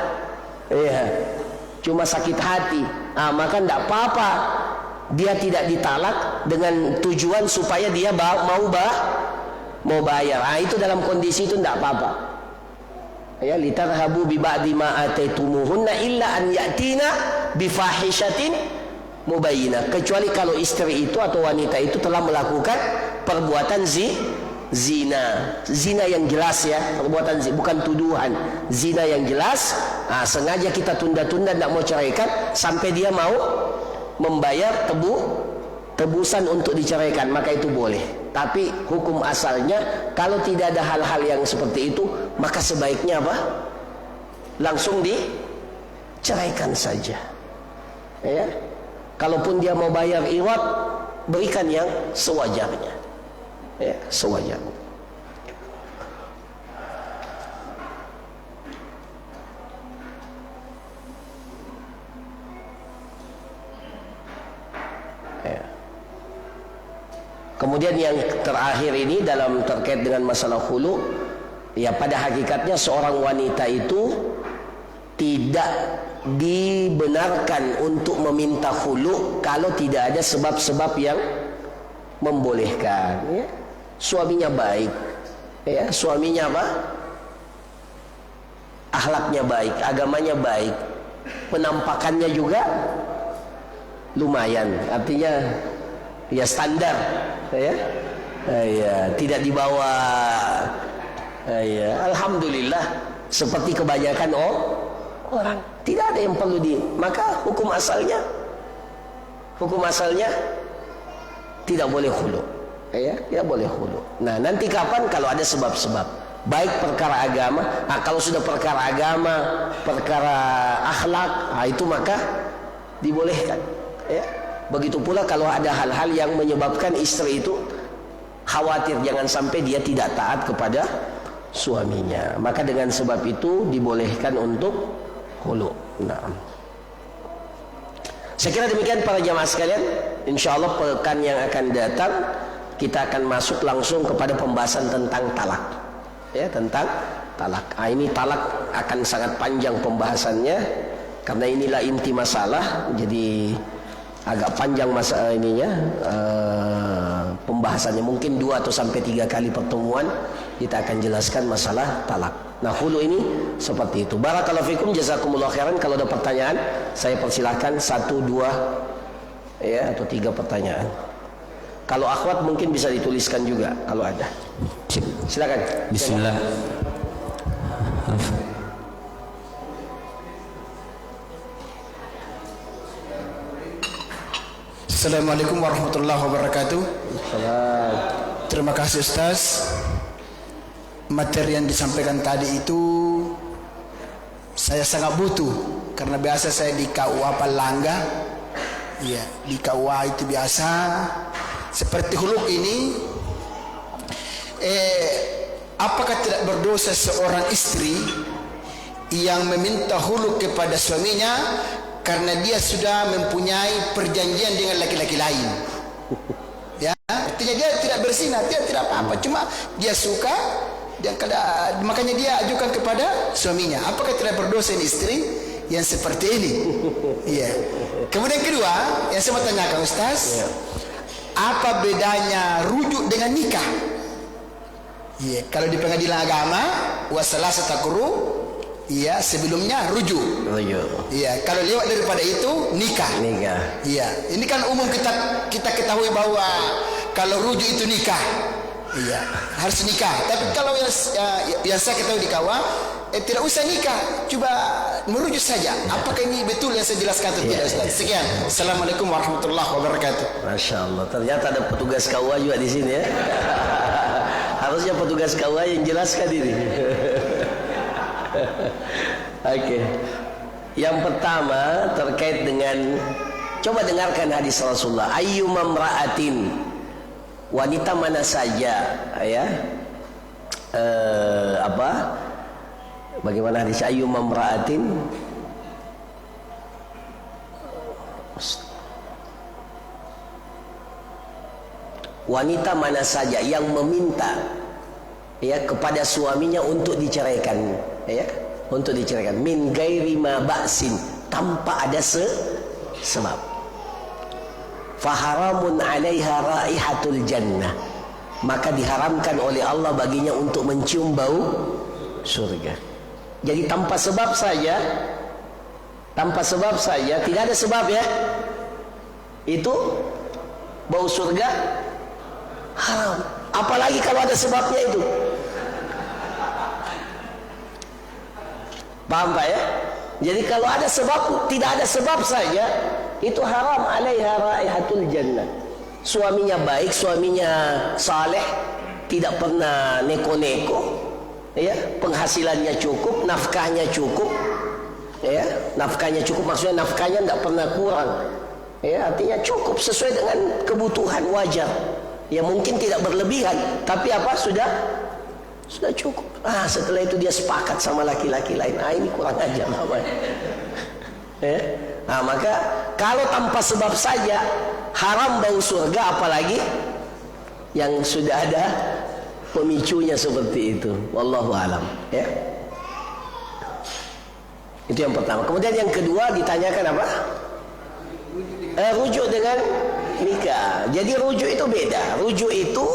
ya, cuma sakit hati. Maka tidak apa-apa dia tidak ditalak dengan tujuan supaya dia mau bayar. Itu dalam kondisi itu tidak apa-apa. Ya, litarhabu bi ba'di ma ataitumuhunna illa an yatina bi fahishatin mubayyinah, kecuali kalau istri itu atau wanita itu telah melakukan perbuatan zina yang jelas, ya, perbuatan zina, bukan tuduhan, zina yang jelas. Sengaja kita tunda-tunda tidak mau ceraikan sampai dia mau membayar tebusan untuk diceraikan, maka itu boleh. Tapi hukum asalnya kalau tidak ada hal-hal yang seperti itu, maka sebaiknya langsung diceraikan saja. Ya, kalaupun dia mau bayar iwad, berikan yang sewajarnya. Ya, sewajarnya. Kemudian yang terakhir ini dalam terkait dengan masalah khulu, ya, pada hakikatnya seorang wanita itu tidak dibenarkan untuk meminta khulu kalau tidak ada sebab-sebab yang membolehkan. Ya. Suaminya baik, ya, suaminya akhlaknya baik, agamanya baik, penampakannya juga lumayan, artinya ya standar, ya, tidak dibawa, alhamdulillah, seperti kebanyakan orang, tidak ada yang perlu maka hukum asalnya tidak boleh khulu, ya, tidak boleh khulu. Nah, nanti kapan? Kalau ada sebab-sebab, baik perkara agama. Kalau sudah perkara agama, perkara akhlak, itu maka dibolehkan, ya. Begitu pula kalau ada hal-hal yang menyebabkan istri itu khawatir jangan sampai dia tidak taat kepada suaminya, maka dengan sebab itu dibolehkan untuk khulu. Nah, saya kira demikian para jamaah sekalian. Insyaallah pekan yang akan datang kita akan masuk langsung kepada pembahasan tentang talak, ya, tentang talak. Ini talak akan sangat panjang pembahasannya karena inilah inti masalah, jadi agak panjang masa pembahasannya, mungkin 2 atau sampai 3 kali pertemuan kita akan jelaskan masalah talak. Nah, khulu ini seperti itu. Barakallahu fikum, jazakumullah khairan. Kalau ada pertanyaan saya persilahkan 1, 2, ya, atau 3 pertanyaan. Kalau akhwat mungkin bisa dituliskan juga kalau ada. Silakan. Bismillah. Assalamualaikum warahmatullahi wabarakatuh. Terima kasih Ustaz. Materi yang disampaikan tadi itu saya sangat butuh, karena biasa saya di KUA Palangga. Iya, di KUA itu biasa seperti huluk ini. Apakah tidak berdosa seorang istri yang meminta huluk kepada suaminya karena dia sudah mempunyai perjanjian dengan laki-laki lain? Ya, artinya dia tidak berzina, dia tidak apa-apa, cuma dia suka, makanya dia ajukan kepada suaminya. Apakah tidak berdosa ini istri yang seperti ini? Iya. Kemudian kedua, yang saya mau tanyakan Ustaz, apa bedanya rujuk dengan nikah? Iya, kalau di pengadilan agama wasalah setakuru, iya, sebelumnya rujuk. Iya, kalau lewat daripada itu nikah. Iya, ini kan umum kita ketahui bahwa kalau rujuk itu nikah. Iya, harus nikah. Tapi kalau yang saya ketahui di KUA, tidak usah nikah, coba merujuk saja. Apakah ini betul yang saya jelaskan atau tidak Ustaz? Sekian. Assalamualaikum warahmatullahi wabarakatuh. Masya Allah, ternyata ada petugas KUA juga di sini ya. Harusnya petugas KUA yang jelaskan ini. Oke. Yang pertama terkait dengan, coba dengarkan hadis Rasulullah. Ayyuma mra'atin, wanita mana saja, ya. Bagaimana hadis ayyuma mra'atin? Wanita mana saja yang meminta, ya, kepada suaminya untuk diceraikan, ya, untuk diceraikan min gairi ma ba'sin, tanpa ada sebab, faharamun 'alaiha raihatul jannah, maka diharamkan oleh Allah baginya untuk mencium bau surga. Jadi tanpa sebab saja, tidak ada sebab, ya, itu bau surga haram. Apalagi kalau ada sebabnya itu. Paham Pak ya? Jadi kalau ada sebab, tidak ada sebab saja, itu haram. 'alaiha raihatul jannah. Suaminya baik, suaminya saleh, tidak pernah neko-neko, ya, penghasilannya cukup, nafkahnya cukup, ya, nafkahnya cukup, maksudnya nafkahnya tidak pernah kurang, ya, artinya cukup sesuai dengan kebutuhan wajar. Ya mungkin tidak berlebihan, tapi apa, sudah cukup. Setelah itu dia sepakat sama laki-laki lain. Ini kurang ajar namanya. Maka kalau tanpa sebab saja haram bau surga, apalagi yang sudah ada pemicunya seperti itu. Wallahu alam, ya. Itu yang pertama. Kemudian yang kedua ditanyakan apa? Rujuk dengan nikah. Jadi rujuk itu beda. Rujuk itu,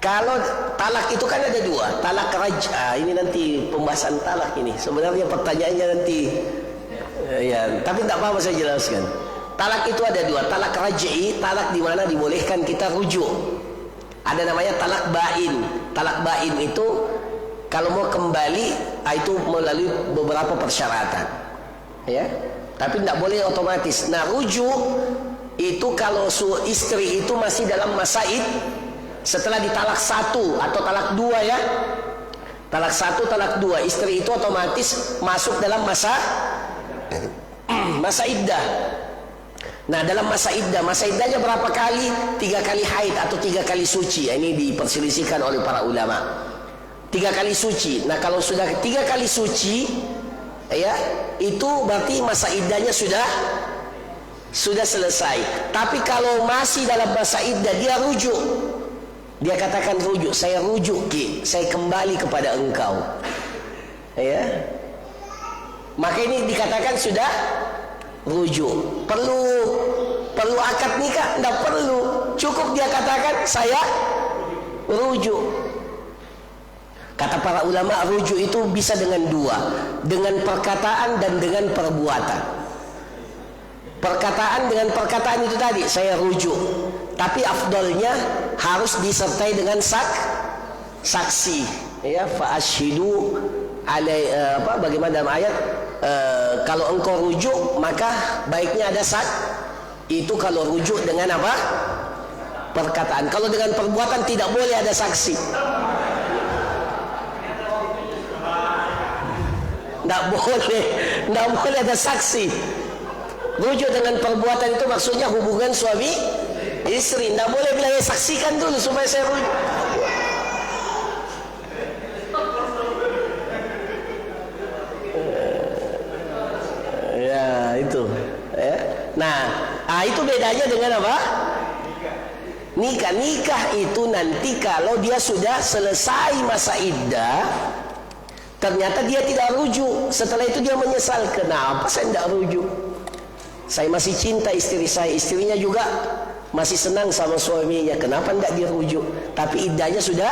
kalau talak itu kan ada dua, talak raj'ah. Ini nanti pembahasan talak ini. Sebenarnya pertanyaannya nanti, ya, tapi tidak apa-apa saya jelaskan. Talak itu ada dua, talak raj'i, talak di mana dibolehkan kita rujuk. Ada namanya talak bain. Talak bain itu kalau mau kembali, itu melalui beberapa persyaratan, ya. Tapi tidak boleh otomatis. Nah, rujuk itu kalau istri itu masih dalam masa setelah ditalak satu atau talak dua, ya, talak satu, talak dua, istri itu otomatis masuk dalam masa iddah. Nah, dalam masa iddahnya berapa kali? 3 kali haid atau 3 kali suci. Ini diperselisihkan oleh para ulama. 3 kali suci. Nah, kalau sudah 3 kali suci, ya, itu berarti masa iddahnya sudah selesai. Tapi kalau masih dalam masa iddah, dia rujuk. Dia katakan rujuk, saya rujuk Ki, saya kembali kepada engkau, ya. Maka ini dikatakan sudah rujuk. Perlu akad nikah? Tidak perlu. Cukup dia katakan saya rujuk. Kata para ulama, rujuk itu bisa dengan dua, dengan perkataan dan dengan perbuatan. Perkataan dengan perkataan itu tadi, saya rujuk. Tapi afdalnya harus disertai dengan saksi. Ya, fa ashhidu bagaimana dalam ayat, kalau engkau rujuk maka baiknya ada itu kalau rujuk dengan apa? Perkataan. Kalau dengan perbuatan tidak boleh ada saksi. Tidak boleh ada saksi. Rujuk dengan perbuatan itu maksudnya hubungan suami istri. Tidak boleh bilang saksikan dulu supaya saya rujuk. Ya itu. Nah, itu bedanya dengan apa? Nikah itu nanti kalau dia sudah selesai masa iddah, ternyata dia tidak rujuk. Setelah itu dia menyesal, kenapa saya tidak rujuk? Saya masih cinta istri saya, istrinya juga masih senang sama suaminya, kenapa tidak dirujuk? Tapi iddahnya sudah,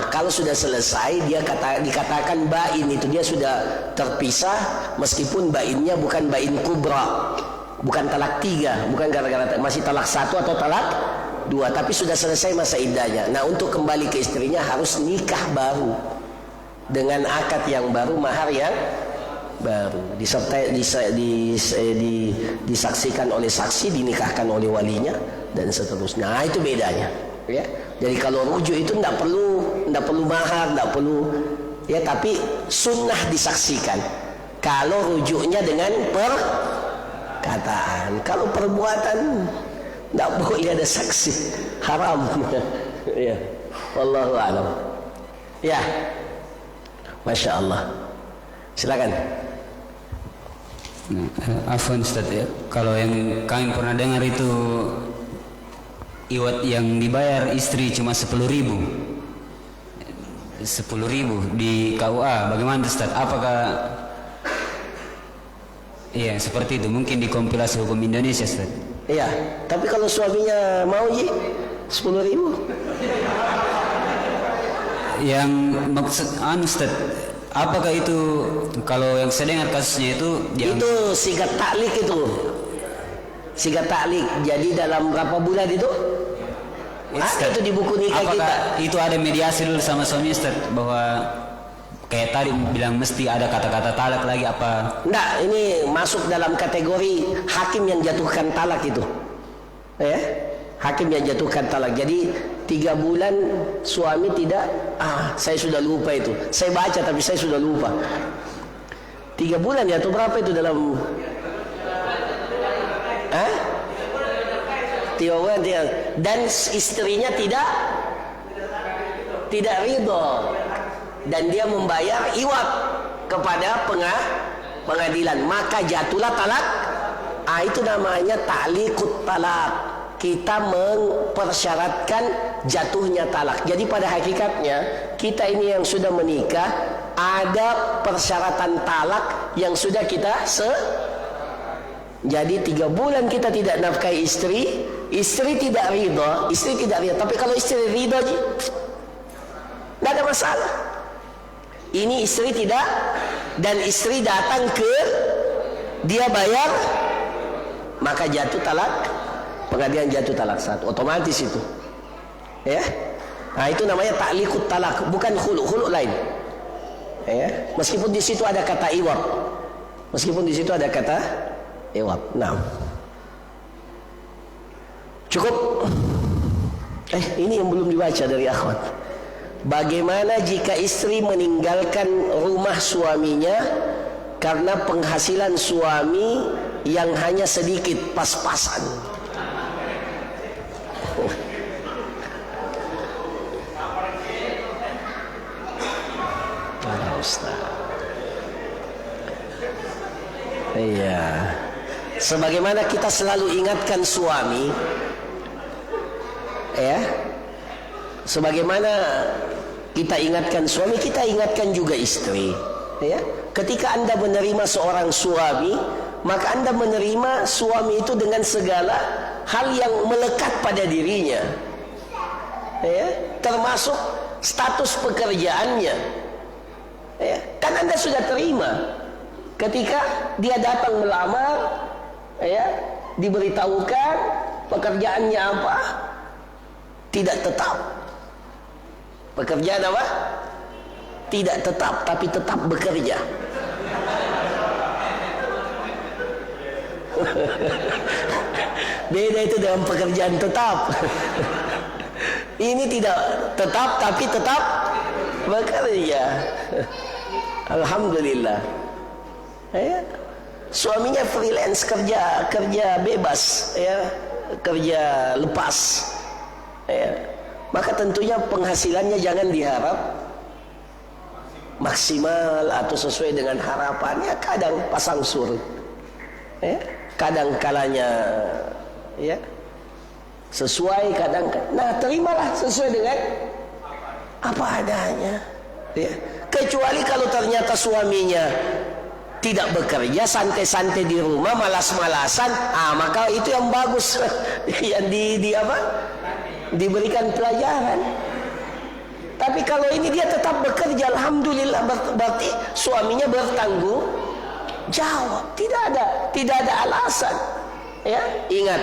kalau sudah selesai dia dikatakan bain, itu dia sudah terpisah, meskipun bainnya bukan bain kubra, bukan talak 3, bukan gara-gara masih talak 1 atau talak 2, tapi sudah selesai masa iddahnya. Nah, untuk kembali ke istrinya harus nikah baru dengan akad yang baru, mahar yang baru, disertai disaksikan oleh saksi, dinikahkan oleh walinya dan seterusnya. Nah, itu bedanya, ya. Jadi kalau rujuk itu tidak perlu mahar, tidak perlu, ya, tapi sunnah disaksikan. Kalau rujuknya dengan perkataan, kalau perbuatan tidak boleh ada saksi, haram. Ya, wallahu a'lam. Ya, masya Allah. Silakan. Afwan Ustaz, ya. Kalau yang kami pernah dengar itu iwat yang dibayar istri cuma 10.000 di KUA. Bagaimana Ustaz? Apakah iya seperti itu? Mungkin di kompilasi hukum Indonesia Ustaz. Iya, tapi kalau suaminya mau 10.000. Yang maksud Ustaz, apakah itu kalau yang saya dengar kasusnya itu sigat taklik itu. Sigat taklik. Jadi dalam berapa bulan itu? Itu di buku nikah kita. Apakah itu ada mediasi dulu sama suami Ustaz, bahwa kayak tadi bilang mesti ada kata-kata talak lagi apa? Enggak, ini masuk dalam kategori hakim yang jatuhkan talak itu. Ya? Hakim yang jatuhkan talak. Jadi 3 bulan suami tidak, saya sudah lupa itu. Saya baca tapi saya sudah lupa. 3 bulan ya, atau berapa itu dalam? 3 bulan dan istrinya tidak ridho dan dia membayar iwat kepada pengadilan, maka jatuhlah talak. Itu namanya ta'liqut talak. Kita mempersyaratkan jatuhnya talak. Jadi pada hakikatnya kita ini yang sudah menikah, ada persyaratan talak yang sudah kita jadi 3 bulan kita tidak nafkahi istri tidak ridho, tapi kalau istri ridho tidak ada masalah. Ini istri tidak, dan istri datang ke dia bayar, maka jatuh talak. Pengadilan jatuh talak 1, otomatis itu, ya. Nah, itu namanya ta'liqut talak, bukan khulu lain, ya. Meskipun di situ ada kata iwab, Nah, cukup. Ini yang belum dibaca dari akhwat. Bagaimana jika istri meninggalkan rumah suaminya karena penghasilan suami yang hanya sedikit, pas-pasan? Iya. Sebagaimana kita selalu ingatkan suami, ya. Sebagaimana kita ingatkan suami, kita ingatkan juga istri, ya. Ketika Anda menerima seorang suami, maka Anda menerima suami itu dengan segala hal yang melekat pada dirinya, ya, termasuk status pekerjaannya, ya. Kan Anda sudah terima ketika dia datang melamar, ya, diberitahukan pekerjaannya apa, tidak tetap. Pekerjaan apa? tidak tetap tapi tetap bekerja. Beda itu dengan pekerjaan tetap. Ini tidak tetap tapi tetap bekerja. Alhamdulillah. Ya. Suaminya freelance, kerja bebas, ya, kerja lepas. Ya. Maka tentunya penghasilannya jangan diharap maksimal atau sesuai dengan harapannya. Kadang pasang surut, ya. Kadang kalanya, ya, sesuai, kadang. Nah, terimalah sesuai dengan apa adanya, ya. Kecuali kalau ternyata suaminya tidak bekerja, santai-santai di rumah, malas-malasan, maka itu yang bagus, yang diberikan pelajaran. Tapi kalau ini dia tetap bekerja, alhamdulillah, berarti suaminya bertanggung jawab. Tidak ada alasan. Ya, ingat,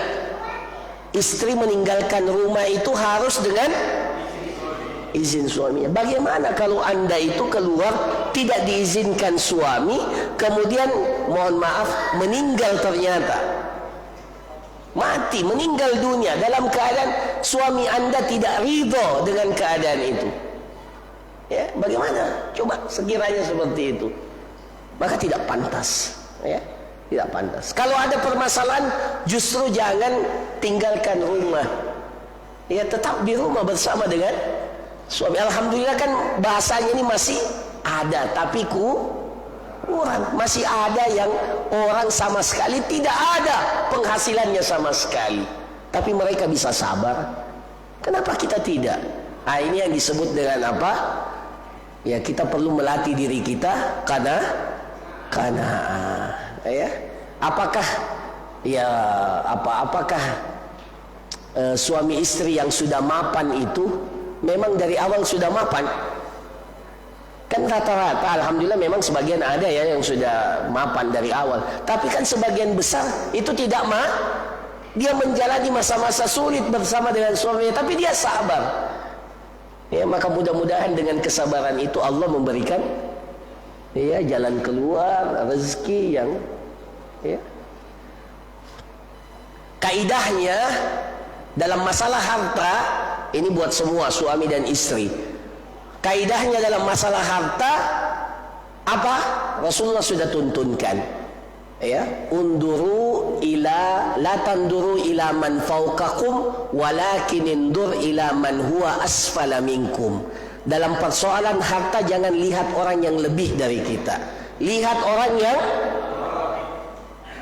istri meninggalkan rumah itu harus dengan izin suaminya. Bagaimana kalau Anda itu keluar tidak diizinkan suami, kemudian mohon maaf meninggal, ternyata mati, meninggal dunia dalam keadaan suami Anda tidak ridho dengan keadaan itu. Ya, bagaimana? Coba sekiranya seperti itu. Maka tidak pantas, ya. Tidak pantas. Kalau ada permasalahan, justru jangan tinggalkan rumah. Ya, tetap di rumah bersama dengan suami. Alhamdulillah kan bahasanya ini masih ada, tapi kurang. Masih ada yang orang sama sekali tidak ada penghasilannya sama sekali, tapi mereka bisa sabar. Kenapa kita tidak? Ini yang disebut dengan apa? Ya, kita perlu melatih diri kita karena ya. Apakah suami istri yang sudah mapan itu memang dari awal sudah mapan? Kan rata-rata alhamdulillah memang sebagian ada ya yang sudah mapan dari awal. Tapi kan sebagian besar itu tidak dia menjalani masa-masa sulit bersama dengan suaminya, tapi dia sabar. Ya, maka mudah-mudahan dengan kesabaran itu Allah memberikan, ya, jalan keluar, rezeki yang, ya. Kaidahnya dalam masalah harta ini buat semua suami dan istri. Kaidahnya dalam masalah harta apa? Rasulullah sudah tuntunkan, ya, unduru ila la tanduru ila man fawqakum walakin indur ila man huwa asfala minkum. Dalam persoalan harta jangan lihat orang yang lebih dari kita, lihat orang yang,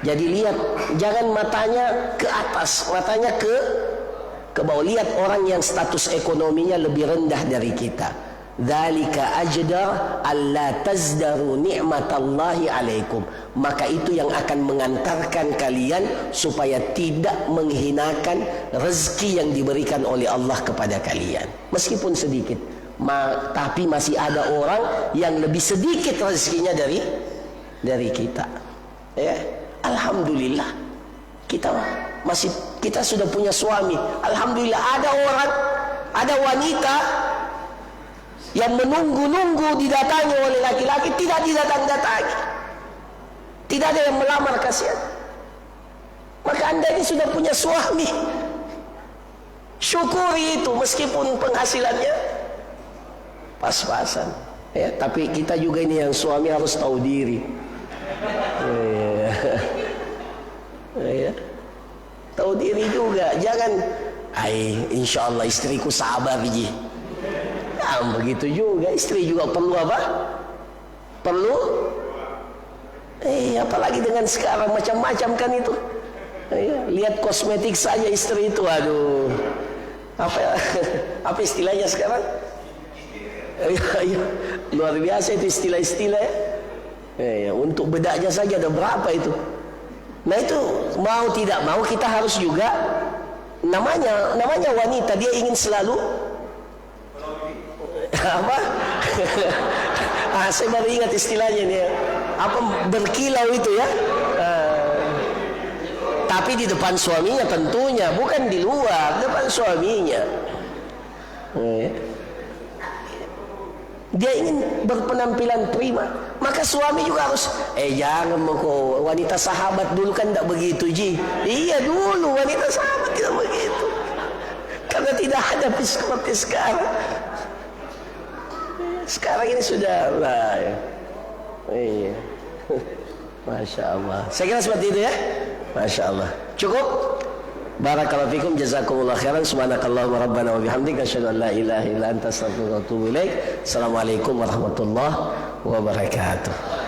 jadi lihat, jangan matanya ke atas, matanya ke bawah. Lihat orang yang status ekonominya lebih rendah dari kita. Dzalika ajdar alla tazdaru ni'matallahi alaikum. Maka itu yang akan mengantarkan kalian supaya tidak menghinakan rezeki yang diberikan oleh Allah kepada kalian, meskipun sedikit. Tapi masih ada orang yang lebih sedikit rezekinya dari kita. Ya, alhamdulillah kita sudah punya suami. Alhamdulillah, ada wanita yang menunggu-nunggu didatangi oleh laki-laki, tidak didatang-datangi. Tidak ada yang melamar, kasihan. Maka Anda ini sudah punya suami. Syukuri itu meskipun penghasilannya pas-pasan. Ya, tapi kita juga ini yang suami harus tahu diri. Ya. Tahu diri juga. Jangan, insya Allah istriku sabar ji. Begitu juga, istri juga perlu apa? Perlu, apalagi dengan sekarang macam-macam kan itu. Lihat kosmetik saja istri itu, aduh, apa istilahnya sekarang? Luar biasa itu istilah-istilah ya. Untuk bedaknya saja ada berapa itu. Nah itu mau tidak mau kita harus juga, namanya wanita, dia ingin selalu apa? Saya baru ingat istilahnya nih, apa, berkilau itu ya. Tapi di depan suaminya tentunya, bukan di luar, depan suaminya. Dia ingin berpenampilan prima. Maka suami juga harus, jangan mau wanita sahabat dulu kan tidak begitu Ji. Iya dulu wanita sahabat tidak begitu. Karena tidak ada seperti sekarang. Sekarang ini sudah lah ya. Iya. Masya Allah. Saya kira seperti itu ya. Masya Allah. Cukup. Barakallahu fikum, jazakumullah khairan, subhanakallahumma rabbana wa bihamdika asyhadu an la ilaha illa anta astaghfiruka wa atubu ilaik. Assalamualaikum warahmatullahi wabarakatuh.